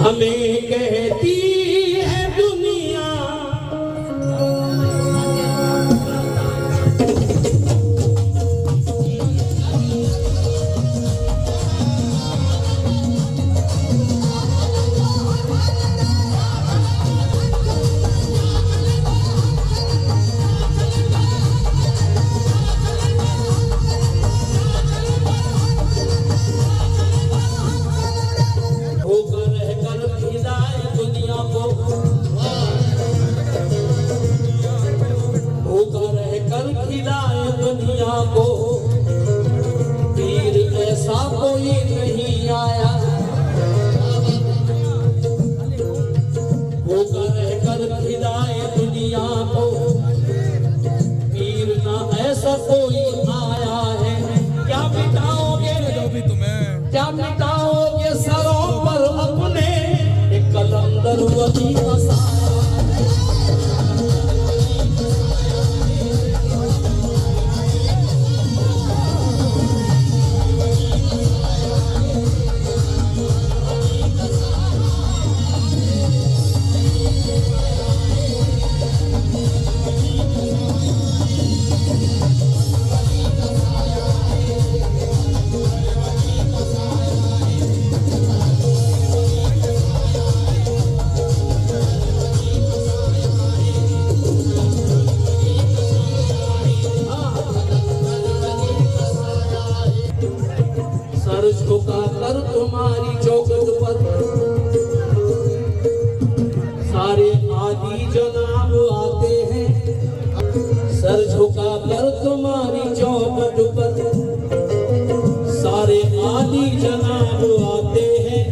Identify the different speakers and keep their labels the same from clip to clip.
Speaker 1: हमें कहती है दुनिया दुनिया को पीर ऐसा कोई नहीं आया होकर रहकर खिलाए दुनिया को पीर ना ऐसा कोई आया है। क्या मिटाओगे क्या मिटाओगे सरों पर अपने एक कलंदर वली का झुका कर तुम्हारी चौखट पर सारे आदि जनाब आते हैं। सर झुका कर तुम्हारी चौखट पर सारे आदि जनाब आते हैं।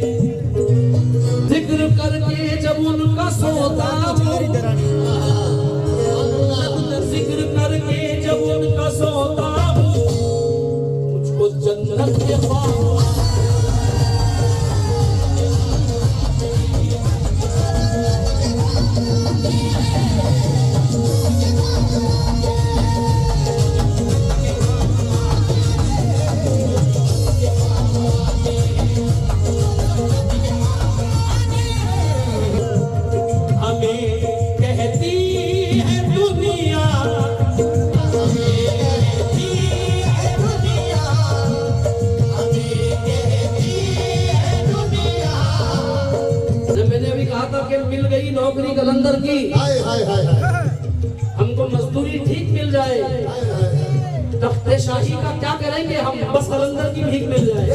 Speaker 1: जिक्र करके जब उनका सोता जिक्र करके जब उनका सोता मुझको जन्नत के मिल गई नौकरी कलंदर की। हाय हाय हाय हमको मजदूरी ठीक मिल जाए। तख्ते शाही का क्या करेंगे हम, बस कलंदर की भीख मिल जाए।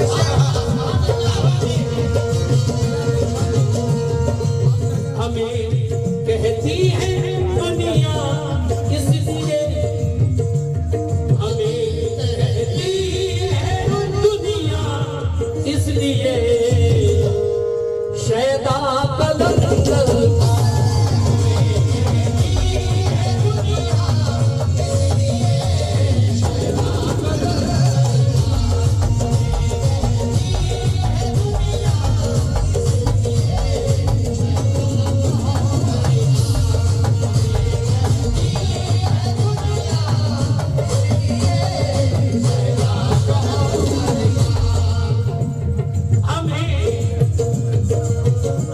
Speaker 1: हमें कहती है दुनिया इसलिए हमें कहती है दुनिया इसलिए शैदा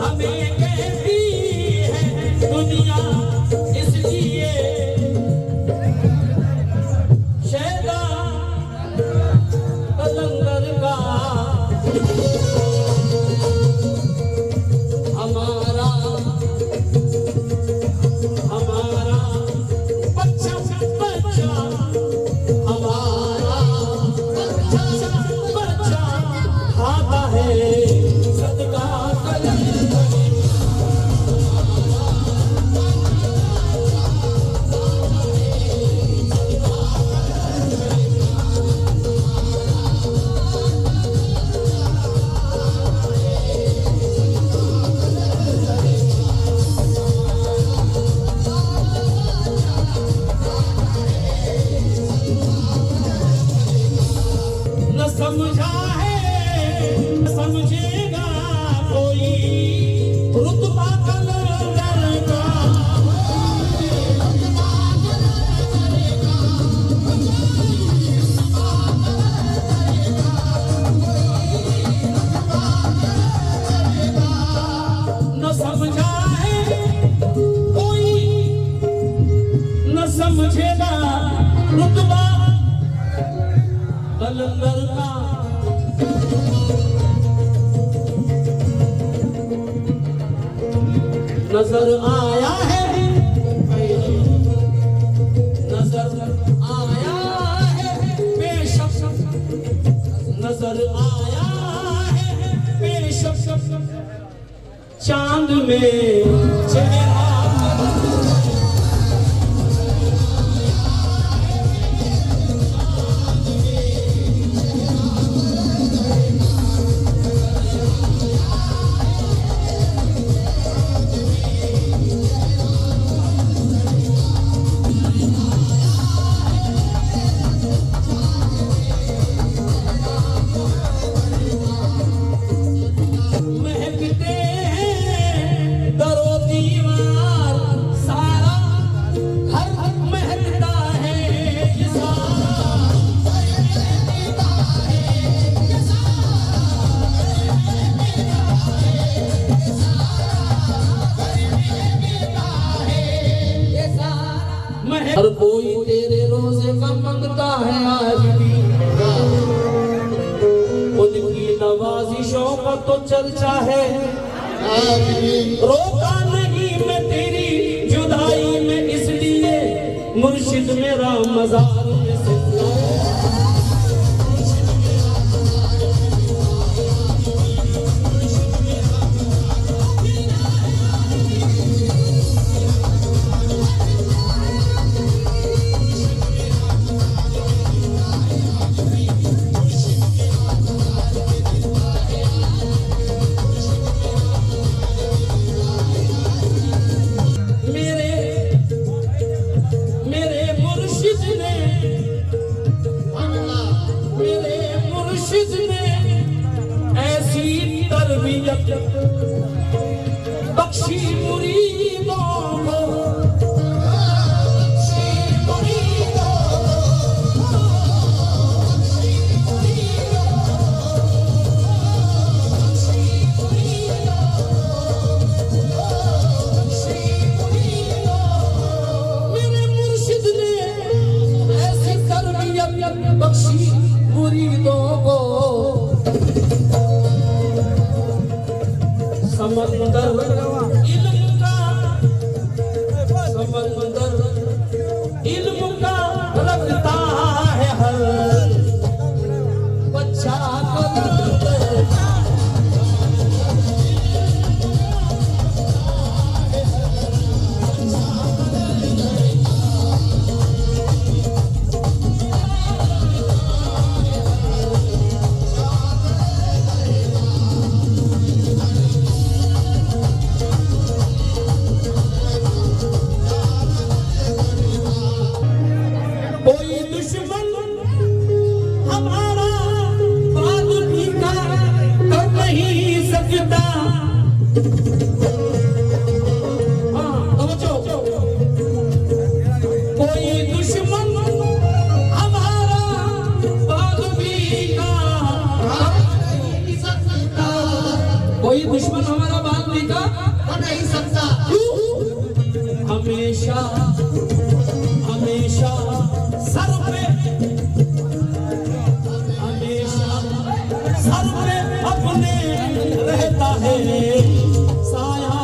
Speaker 1: हमें कलंदर का नजर आया है, नजर आया है बेशक, नजर आया है बेशक चांद में चेहरा हर कोई तेरे रोजे का मंगता है आज भी, उनकी नवाजिशों का तो चर्चा है आज भी। रोका नहीं मैं तेरी जुदाई में इसलिए मुर्शिद मेरा मजार में से बख्शी मुरीदों को, मेरे मुर्शिद ने ऐसी तरबियत बख्शी मुरीदों को। समंदर इल्म का, समंदर इल्म का रखता है हर बच्चा कलंदर। कोई दुश्मन हमारा बात भी कर नहीं सकता। कोई दुश्मन हमारा बात भी नहीं सकता, कोई दुश्मन हमारा बात भी नहीं सकता। हमेशा हमेशा सर पे, हमेशा सर पे अपने रहता है साया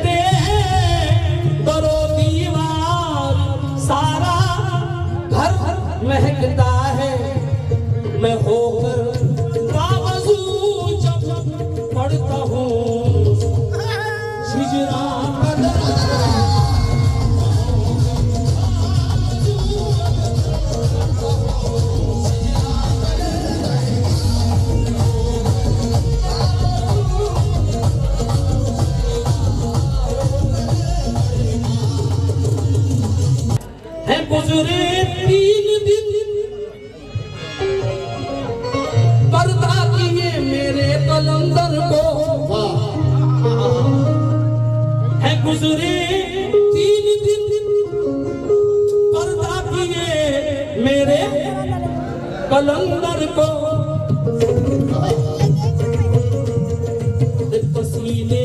Speaker 1: कहते हैं दरो दीवार सारा घर महकता है, मैं होकर बावजू जब पढ़ता हूँ हिजरा कदर। है गुजरे 3 दिन पर्दा किए मेरे कलंदर को, है गुजरे 3 दिन पर्दा किए मेरे कलंदर को। पसीने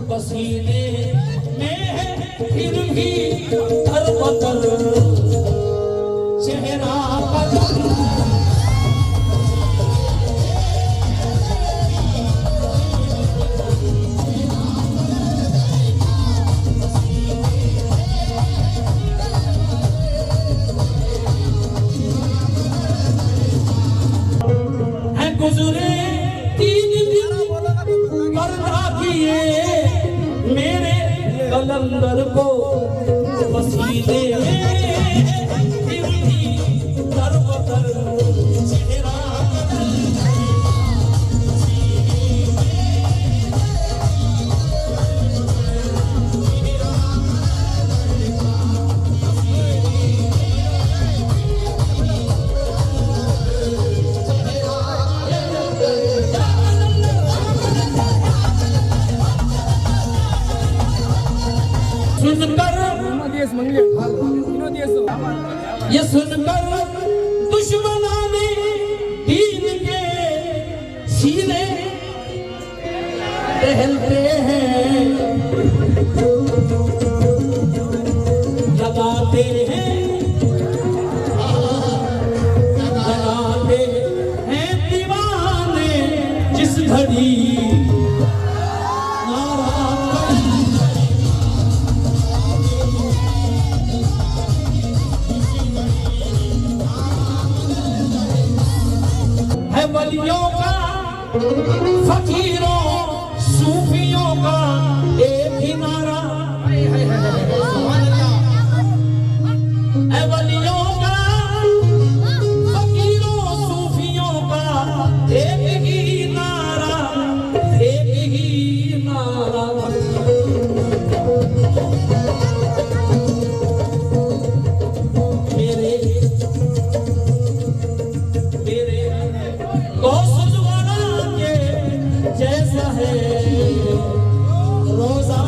Speaker 1: पसीने में फिर भी हर बदल चेहरा बदल। है गुजरे 3 दिन पर्दा किए मेरे कलंदर को, पसीने फिर भी दर बदर चेहरा बदल। सुनकर ये सुनकर दुश्मनाने दीन के सीने टहलते हैं, लगाते हैं दीवाने जिस घड़ी वलियों का फकीरों सूफियों का एक ही नारा, वलियों का फकीरों सूफियों का एक ही नारा, एक ही नारा। जैसा है रोजा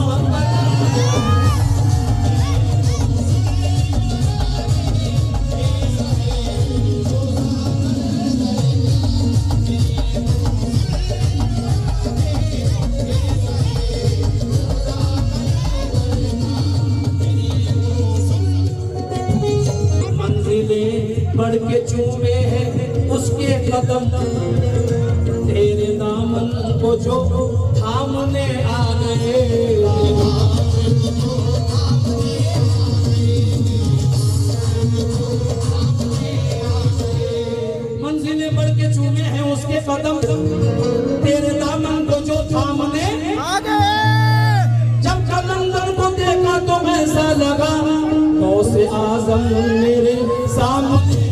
Speaker 1: मंजिलें बढ़ के चूमे हैं उसके कदम, तेरे दामन को जो थामने आ गए। मंजिलें बढ़ के चूमे हैं उसके कदम, तेरे दामन को जो थामने आ गए। जब कलंदर को देखा तो ऐसा लगा गौसे आजम मेरे सामने।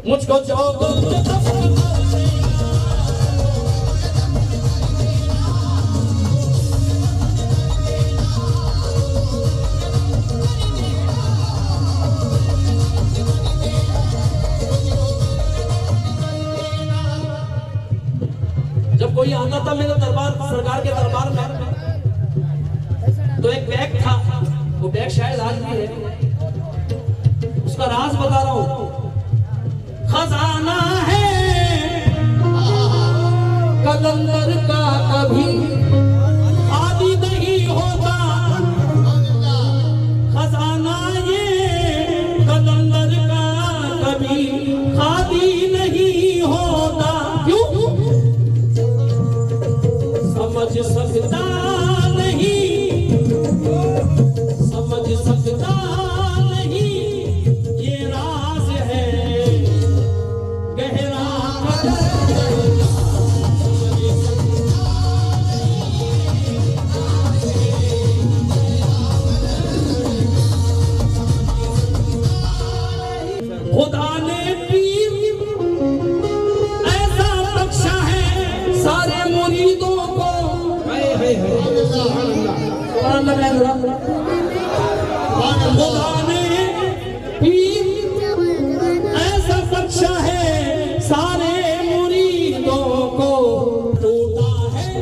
Speaker 1: मुझको जब कोई आता था मेरे दरबार सरकार के दरबार में, तो एक बैग था, वो बैग शायद आज भी है। उसका राज बता रहा हूं। खजाना है कलंदर का कभी खाली नहीं होता, खजाना ये कलंदर का कभी खाली नहीं होता। क्यों? समझ सकता नहीं, समझ सकता नहीं, ये राज है गहरा खुदा ने पीर ऐसा बख्शा है सारे मुरीदों को। खुदा ने पीर ऐसा बख्शा है सारे मुरीदों को। टूटा है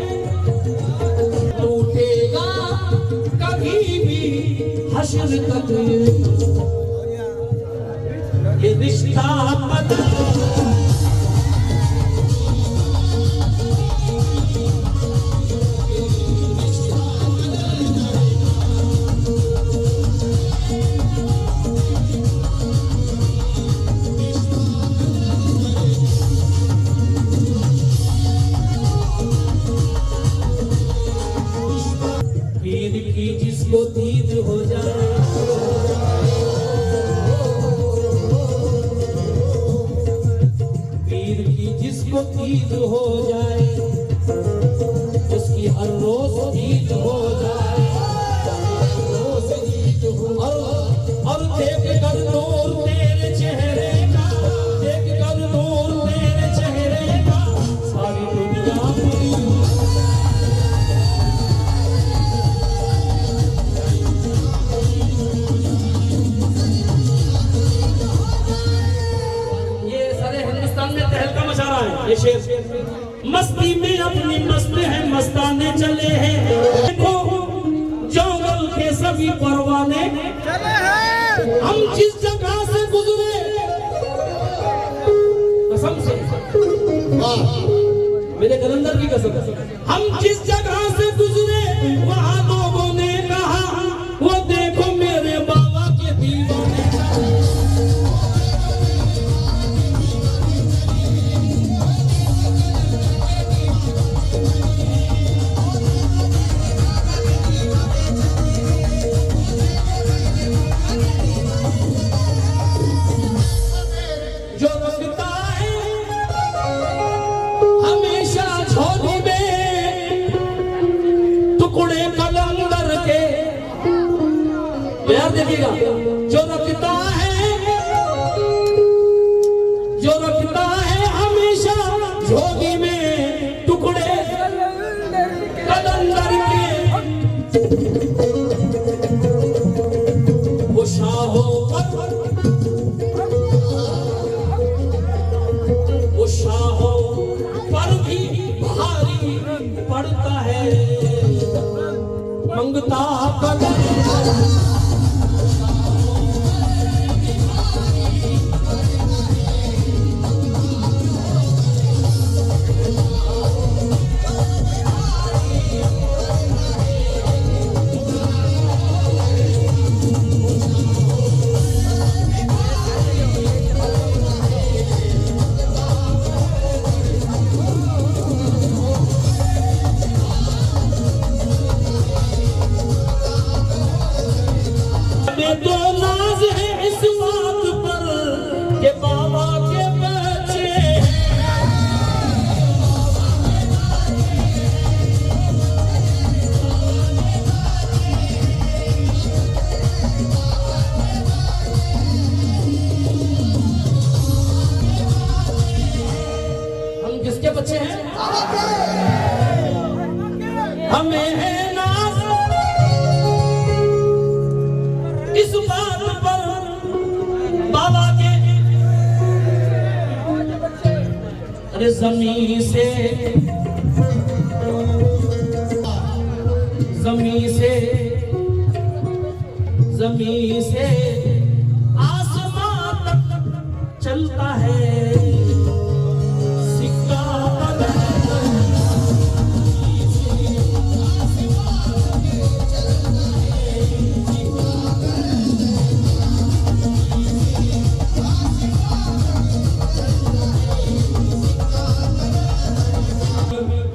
Speaker 1: टूटेगा कभी भी हश्र तक ये रिश्ता बदल। पीर की जिसको दीद हो जाए, पीर की जिसको दीद हो जाए, उसकी हर रोज दीद हो जाए, रोज दीद हो। और देख कर नूर तेरे चेहरे का, देख कर नूर तेरे चेहरे का सारी दुनिया ये शेर। मस्ती में अपनी मस्त है मस्ताने चले हैं, देखो जंगल के सभी परवाने चले हैं। हम जिस जगह से गुजरे, कसम से मेरे कलंदर की कसम, हम जिस जगह से गुजरे वहां लोगों ने कहा वो देखो मेरे बाबा के दीवाने। यार देखिएगा, जो रखता है हमेशा झोली में टुकड़े कलंदर के, वो शाहों पर भी भारी पड़ता है मंगता कलंदर। तो नाज है इस बात पर कि बाबा के बच्चे हम किसके बच्चे हैं? हमें है नाज इस बात पर बाबा के। अरे जमीन से आसमां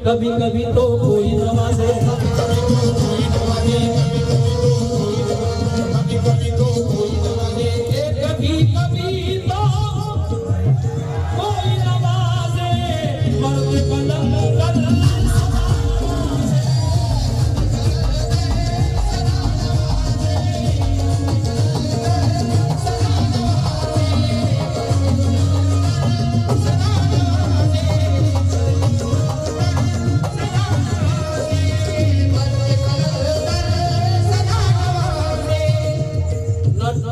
Speaker 1: कभी कभी तो कोई नवाजे, कभी कभी तो कोई नवाजे, मर्द कलंदर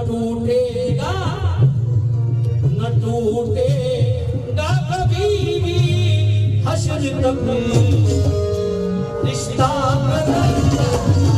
Speaker 1: टूटेगा, न टूटेगा कभी भी हश्र तक रिश्ता कलंदर।